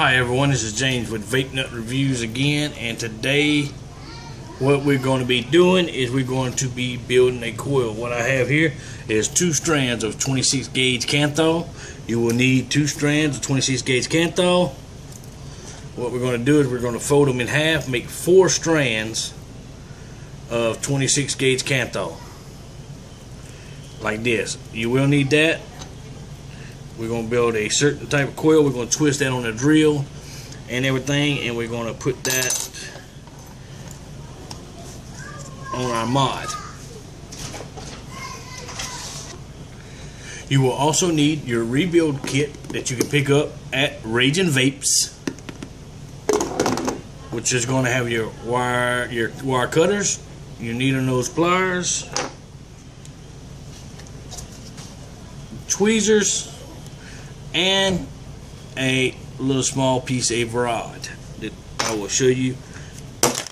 Hi everyone, this is James with Vape Nut Reviews again, and today what we're going to be doing is we're going to be building a coil. What I have here is 2 strands of 26 gauge Kanthal. You will need 2 strands of 26 gauge Kanthal. What we're going to do is we're going to fold them in half, make 4 strands of 26 gauge Kanthal like this. You will need that. We're going to build a certain type of coil. We're going to twist that on the drill and everything, and we're going to put that on our mod. You will also need your rebuild kit that you can pick up at Raging Vapes, which is going to have your wire cutters, your needle nose pliers, tweezers, and a little small piece of rod that I will show you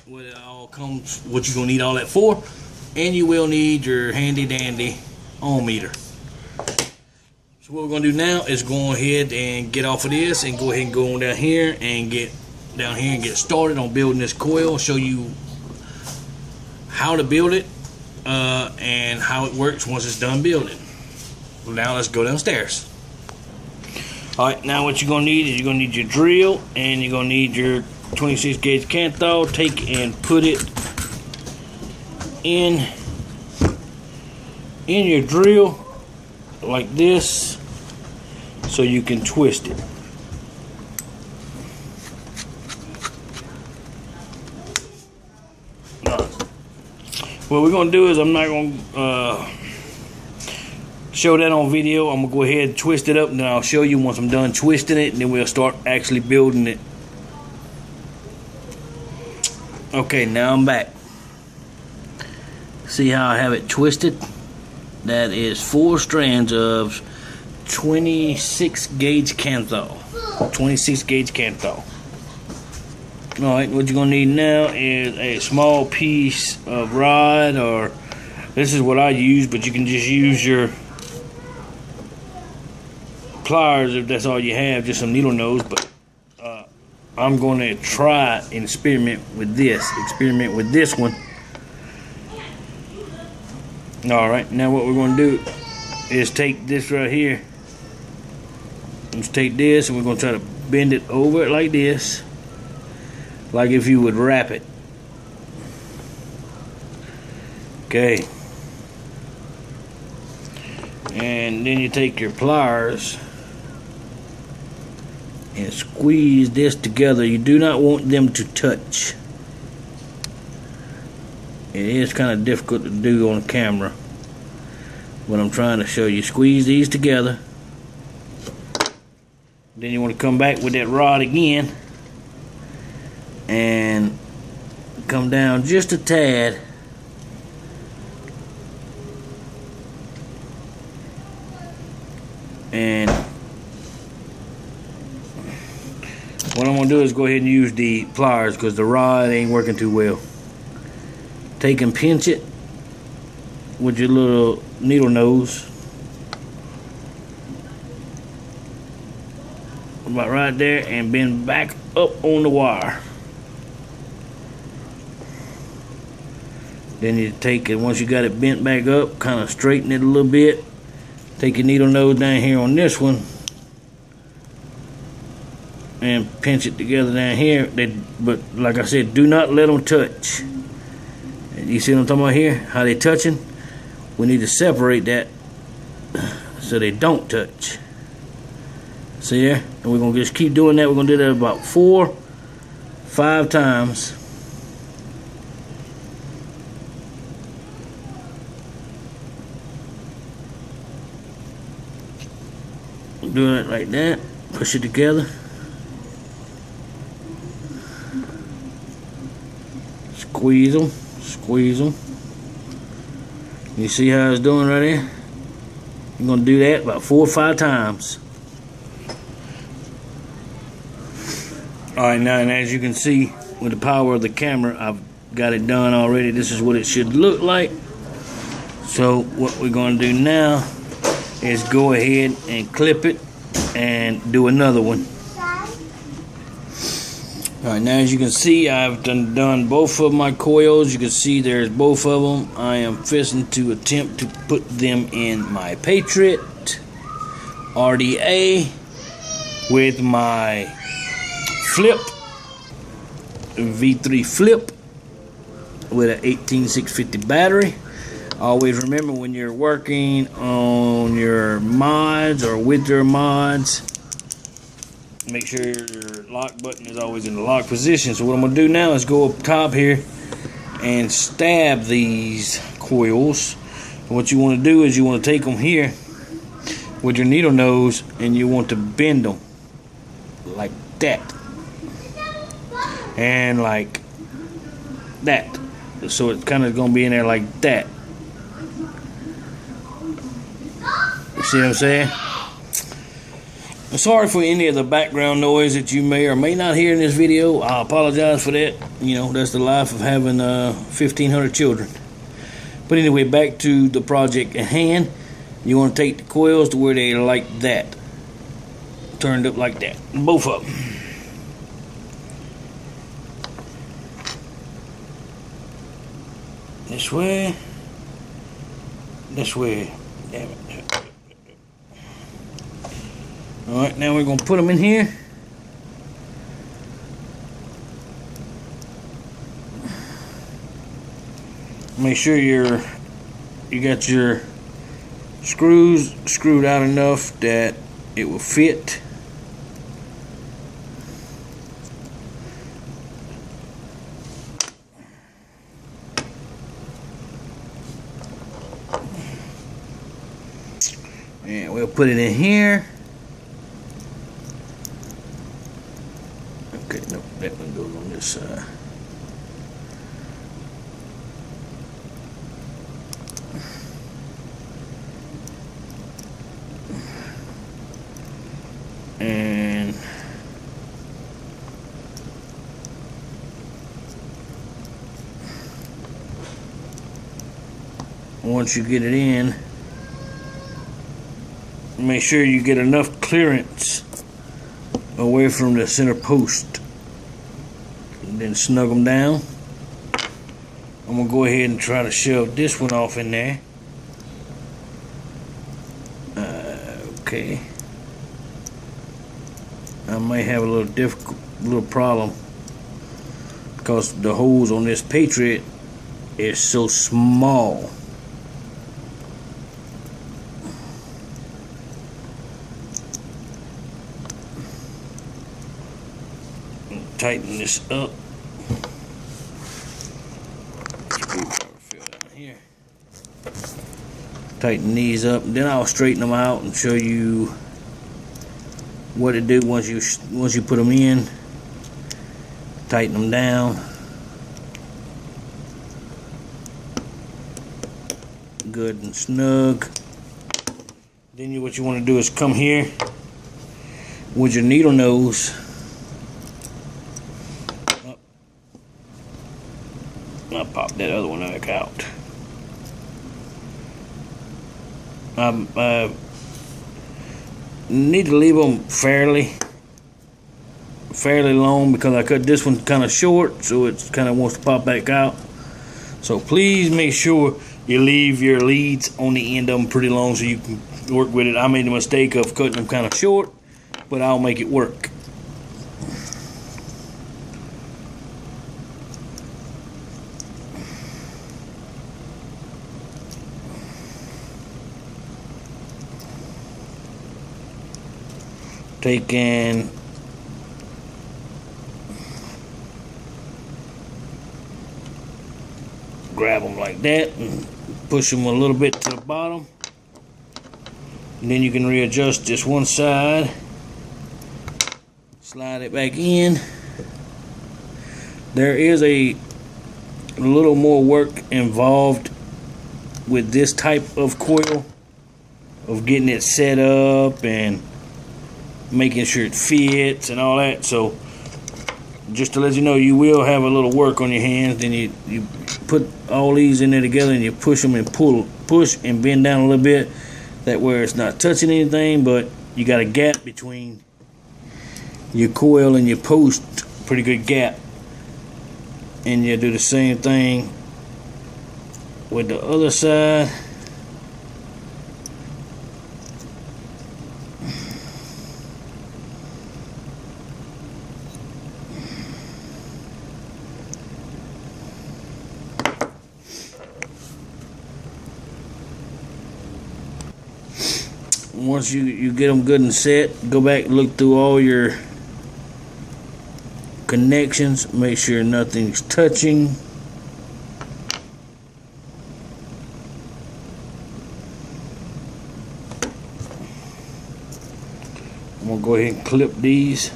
what it all comes, what you're gonna need all that for. And you will need your handy dandy ohm meter. So what we're gonna do now is go ahead and get off of this and go ahead and go on down here and get started on building this coil. Show you how to build it and how it works once it's done building. Now let's go downstairs. Alright, now what you're going to need is you're going to need your drill and you're going to need your 26 gauge Kanthal. Take and put it in your drill like this so you can twist it. What we're going to do is I'm not going to show that on video. I'm gonna go ahead and twist it up, and then I'll show you once I'm done twisting it, and then we'll start actually building it. Okay, now I'm back. See how I have it twisted? That is 4 strands of 26 gauge Kanthal. 26 gauge Kanthal. Alright, what you're gonna need now is a small piece of rod, or this is what I use, but you can just use your pliers if that's all you have, just some needle nose. But I'm going to try and experiment with this one. Alright, now what we're going to do is take this right here. Let's take this and we're going to try to bend it over it like this, like if you would wrap it. Okay, and then you take your pliers and squeeze this together. You do not want them to touch. It is kind of difficult to do on camera, but I'm trying to show you. Squeeze these together. Then you want to come back with that rod again and come down just a tad. And what I'm going to do is go ahead and use the pliers because the rod ain't working too well. Take and pinch it with your little needle nose. About right there, and bend back up on the wire. Then you take it, once you got it bent back up, kind of straighten it a little bit. Take your needle nose down here on this one and pinch it together down here. But like I said, do not let them touch. You see what I'm talking about here? How they touching? We need to separate that so they don't touch. See there? And we're gonna just keep doing that. We're gonna do that about 4-5 times. Doing it like that. Push it together. Squeeze them. Squeeze them. You see how it's doing right there? You're going to do that about 4 or 5 times. Alright, now, and as you can see with the power of the camera, I've got it done already. This is what it should look like. So what we're going to do now is go ahead and clip it and do another one. Alright, now as you can see, I've done both of my coils. You can see there's both of them. I am fixing to attempt to put them in my Patriot RDA with my flip, V3 flip with an 18650 battery. Always remember, when you're working on your mods or with your mods, make sure your lock button is always in the lock position. So what I'm going to do now is go up top here and stab these coils. What you want to do is you want to take them here with your needle nose and you want to bend them like that and like that. So it's kind of going to be in there like that. You see what I'm saying? I'm sorry for any of the background noise that you may or may not hear in this video. I apologize for that. You know, that's the life of having 1,500 children. But anyway, back to the project at hand. You want to take the coils to where they're like that. Turned up like that. Both of them. This way. This way. Damn it. Alright, now we're going to put them in here. Make sure you got your screws screwed out enough that it will fit. And we'll put it in here. Okay, no, that one goes on this side. And once you get it in, make sure you get enough clearance away from the center post. And then snug them down. I'm gonna go ahead and try to shove this one off in there. Okay. I may have a little problem because the holes on this Patriot is so small. Tighten this up. Here. Tighten these up, and then I'll straighten them out and show you what to do once you put them in. Tighten them down. Good and snug. Then what you want to do is come here with your needle nose. I'll pop that other one back out. Need to leave them fairly long because I cut this one kind of short, so it kind of wants to pop back out. So please make sure you leave your leads on the end of them pretty long so you can work with it. I made the mistake of cutting them kind of short, but I'll make it work. Taking grab them like that and push them a little bit to the bottom, and then you can readjust this one side, slide it back in. There is a little more work involved with this type of coil, of getting it set up and making sure it fits and all that. So just to let you know, you will have a little work on your hands. Then you put all these in there together and you push them and push and bend down a little bit, that where it's not touching anything, but you got a gap between your coil and your post pretty good gap. And you do the same thing with the other side. Once you get them good and set, go back and look through all your connections, make sure nothing's touching. I'm gonna go ahead and clip these.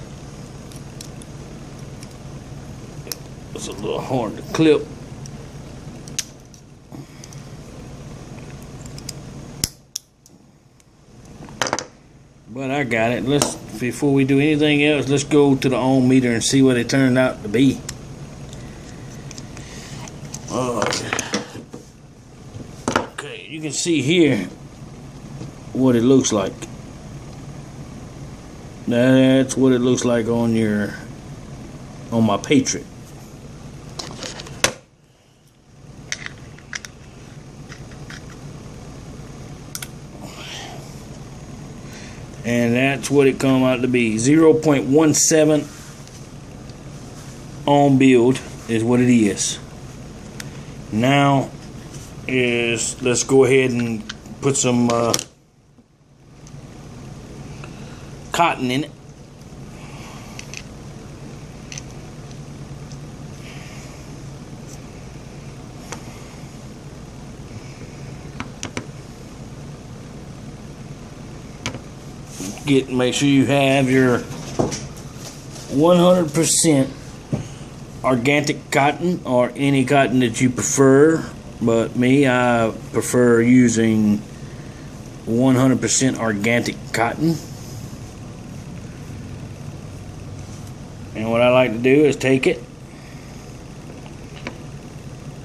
It's a little hard to clip. But I got it. Before we do anything else, let's go to the ohm meter and see what it turned out to be. Okay, you can see here what it looks like. That's what it looks like on my Patriot. And that's what it come out to be. 0.17 ohm build is what it is. Now let's go ahead and put some cotton in it. Make sure you have your 100% organic cotton, or any cotton that you prefer, but I prefer using 100% organic cotton. And what I like to do is take it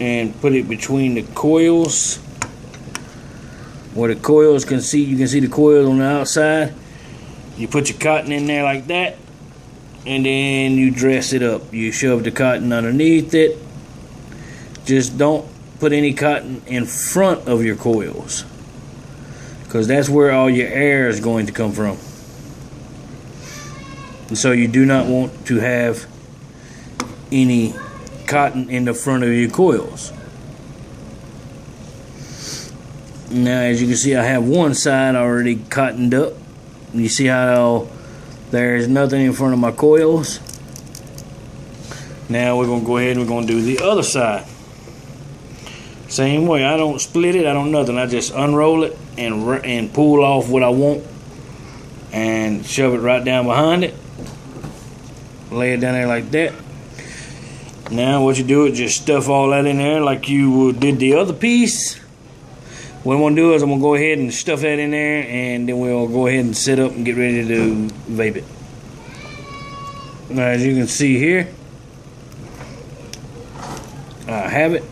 and put it between the coils, where the coils you can see the coil on the outside. You put your cotton in there like that, and then you dress it up. You shove the cotton underneath it. Just don't put any cotton in front of your coils, because that's where all your air is going to come from. And so you do not want to have any cotton in the front of your coils. Now, as you can see, I have one side already cottoned up. You see how there's nothing in front of my coils. Now we're going to go ahead and we're going to do the other side. Same way. I don't split it. I don't nothing. I just unroll it and pull off what I want and shove it right down behind it. Lay it down there like that. Now what you do is just stuff all that in there like you did the other piece. What I'm going to do is I'm going to go ahead and stuff that in there, and then we'll go ahead and set up and get ready to vape it. Now, as you can see here, I have it.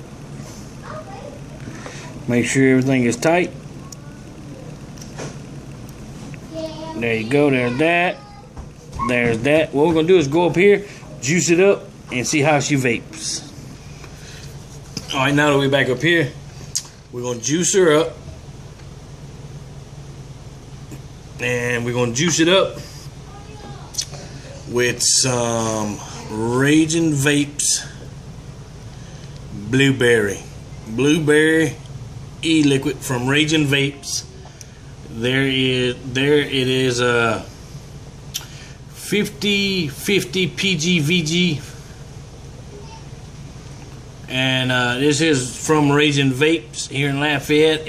Make sure everything is tight. There you go, there's that. There's that. What we're going to do is go up here, juice it up, and see how she vapes. Alright, now that we're back up here, we're going to juice her up, and we're going to juice it up with some Raging Vapes Blueberry e-liquid from Raging Vapes. There it is 50/50 PGVG. And this is from Raging Vapes here in Lafayette.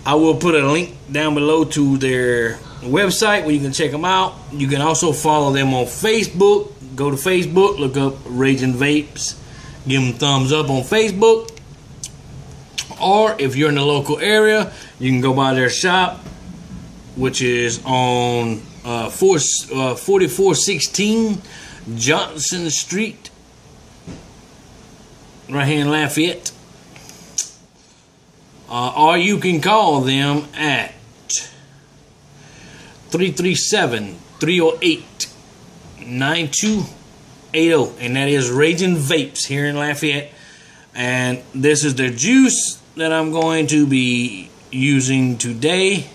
I will put a link down below to their website where you can check them out. You can also follow them on Facebook. Go to Facebook, look up Raging Vapes, give them a thumbs up on Facebook. Or if you're in the local area, you can go by their shop, which is on 4416 Johnson Street, right here in Lafayette. Or you can call them at 337-308 9280, and that is Raging Vapes here in Lafayette. And this is the juice that I'm going to be using today.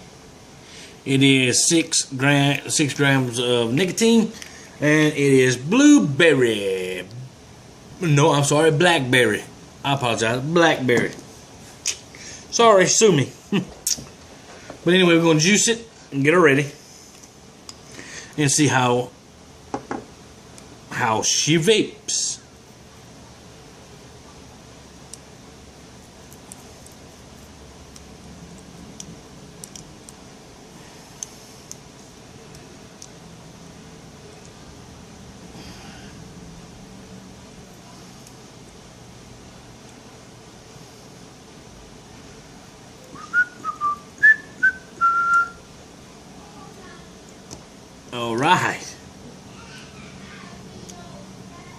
It is 6 grams of nicotine, and it is blueberry. No, I'm sorry, blackberry. I apologize, blackberry. Sorry, sue me. But anyway, we're going to juice it and get her ready and see how she vapes. All right,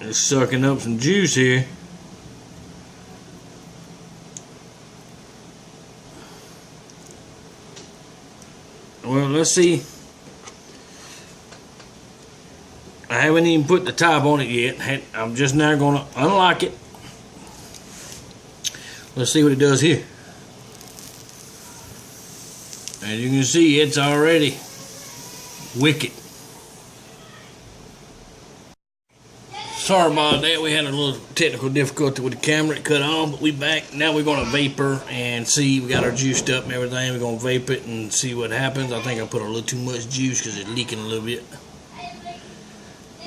just sucking up some juice here. Well, let's see. I haven't even put the top on it yet. I'm just now going to unlock it. Let's see what it does here. As you can see, it's already wicked. Sorry about that, we had a little technical difficulty with the camera. It cut on, but we back. Now we're going to vapor and see. We got our juiced up and everything. We're going to vape it and see what happens. I think I put a little too much juice because it's leaking a little bit.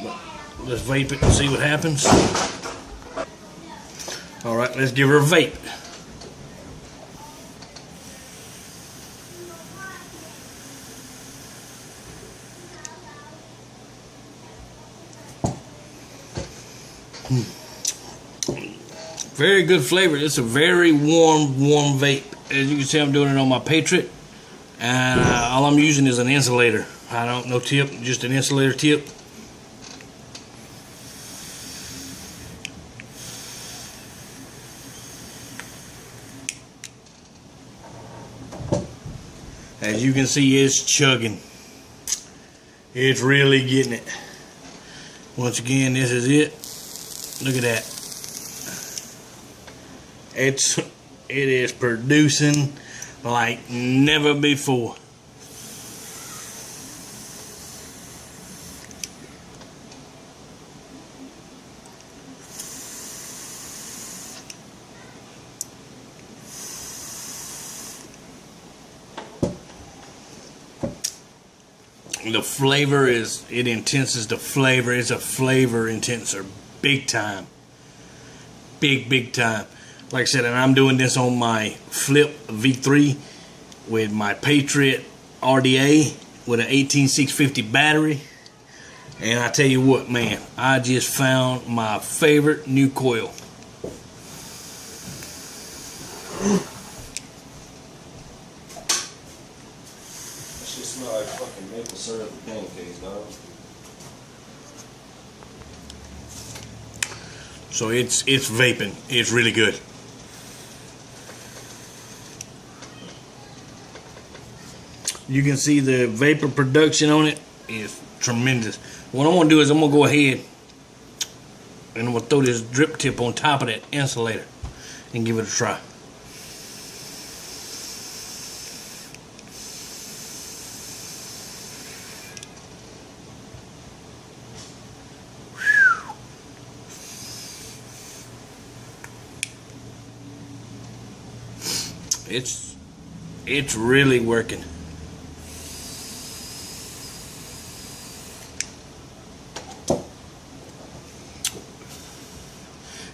But let's vape it and see what happens. Alright, let's give her a vape. Very good flavor. It's a very warm vape. As you can see, I'm doing it on my Patriot, and all I'm using is an insulator. No tip, just an insulator tip. As you can see, it's chugging. It's really getting it. Once again, this is it. Look at that. It is producing like never before. The flavor it intenses the flavor. It's a flavor intenser, big time. Big time. Like I said, and I'm doing this on my Flip V3 with my Patriot RDA with an 18650 battery. And I tell you what, man, I just found my favorite new coil. That shit smell like fucking maple syrup and pancakes, dog. So it's vaping. It's really good. You can see the vapor production on it is tremendous. What I'm going to do is I'm going to go ahead and I'm going to throw this drip tip on top of that insulator and give it a try. It's really working.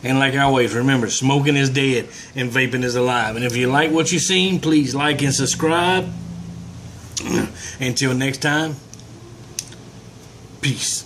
And like always, remember, smoking is dead and vaping is alive. And if you like what you've seen, please like and subscribe. Until next time, peace.